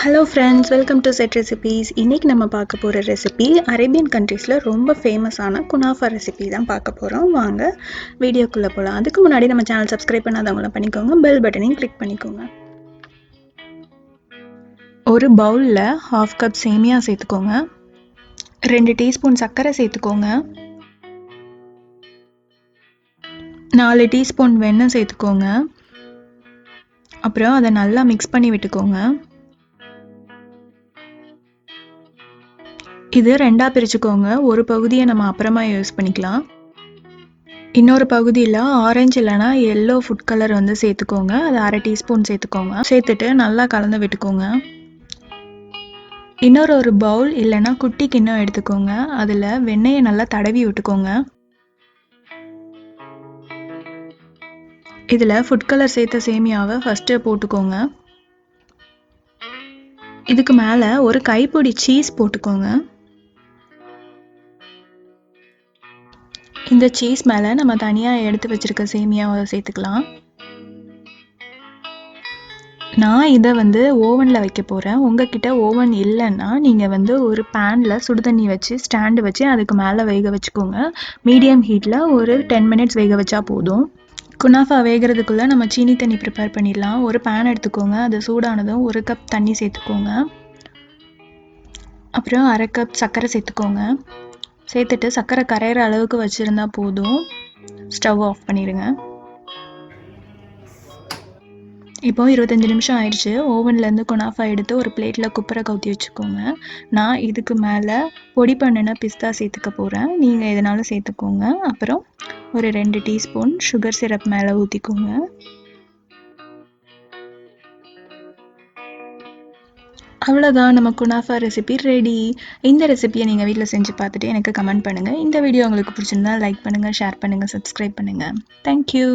Hello friends, welcome to SETRecipes. இன்னைக்கு நம்ம பார்க்க போற ரெசிபி அரேபியன் கண்ட்ரீஸ்ல ரொம்ப ஃபேமஸான குனாஃபா ரெசிபி தான் பார்க்க போறோம். வாங்க வீடியோக்குள்ள போலாம். அதுக்கு முன்னாடி நம்ம சேனல் சப்ஸ்கிரைப் பண்ணாதவங்க பண்ணிக்கோங்க. பெல் பட்டனையும் கிளிக் பண்ணிக்கோங்க. ஒரு பவுல்ல 1/2 கப் சேமியா சேர்த்துக்கோங்க. 2 டீஸ்பூன் சர்க்கரை சேர்த்துக்கோங்க. 4 டீஸ்பூன் வெண்ணெய் சேர்த்துக்கோங்க. அப்புறம் அதை நல்லா மிக்ஸ் பண்ணி விட்டுக்கோங்க. இது ரெண்டா பிரிச்சுக்கோங்க. ஒரு பகுதியை நம்ம அப்புறமா யூஸ் பண்ணிக்கலாம். இன்னொரு பகுதியில் ஆரஞ்சு இல்லைனா எல்லோ ஃபுட் கலர் வந்து சேர்த்துக்கோங்க. அது 1/2 டீஸ்பூன் சேர்த்துக்கோங்க. சேர்த்துட்டு நல்லா கலந்து விட்டுக்கோங்க. இன்னொரு பவுல் இல்லைனா குட்டி கிண்ணம் எடுத்துக்கோங்க. அதில் வெண்ணெயை நல்லா தடவி விட்டுக்கோங்க. இதில் ஃபுட் கலர் சேர்த்த சேமியாவை ஃபஸ்ட்டு போட்டுக்கோங்க. இதுக்கு மேலே ஒரு கைப்பிடி சீஸ் போட்டுக்கோங்க. இந்த சீஸ் மேலே நம்ம தனியாக எடுத்து வச்சிருக்க சேமியாவை சேர்த்துக்கலாம். நான் இதை வந்து ஓவனில் வைக்க போகிறேன். உங்ககிட்ட ஓவன் இல்லைன்னா நீங்கள் வந்து ஒரு பேனில் சுடு தண்ணி வச்சு ஸ்டாண்டு வச்சு அதுக்கு மேலே வேக வச்சுக்கோங்க. மீடியம் ஹீட்டில் ஒரு 10 மினிட்ஸ் வேக வச்சா போதும். குனாஃபா வேகிறதுக்குள்ளே நம்ம சீனி தண்ணி ப்ரிப்பேர் பண்ணிடலாம். ஒரு பேன் எடுத்துக்கோங்க. அது சூடானதும் 1 கப் தண்ணி சேர்த்துக்கோங்க. அப்புறம் 1/2 கப் சர்க்கரை சேர்த்துக்கோங்க. சேர்த்துட்டு சர்க்கரை கரையிற அளவுக்கு வச்சுருந்தா போதும். ஸ்டவ் ஆஃப் பண்ணிடுங்க. இப்போ 25 நிமிஷம் ஆயிடுச்சு. ஓவன்லேருந்து குனாஃபா எடுத்து ஒரு பிளேட்டில் குப்பரை கவுத்தி வச்சுக்கோங்க. நான் இதுக்கு மேலே பொடி பண்ணின பிஸ்தா சேர்த்துக்க போகிறேன். நீங்கள் எதனாலும் சேர்த்துக்கோங்க. அப்புறம் ஒரு 2 டீஸ்பூன் சுகர் சிரப் மேலே ஊற்றிக்கோங்க. அவ்வளோதான், நம்ம குனாஃபா ரெசிபி ரெடி. இந்த ரெசிபியை நீங்கள் வீட்டில் செஞ்சு பார்த்துட்டு எனக்கு கமெண்ட் பண்ணுங்கள். இந்த வீடியோ உங்களுக்கு பிடிச்சிருந்தா லைக் பண்ணுங்கள், ஷேர் பண்ணுங்கள், சப்ஸ்கிரைப் பண்ணுங்கள். தேங்க்யூ.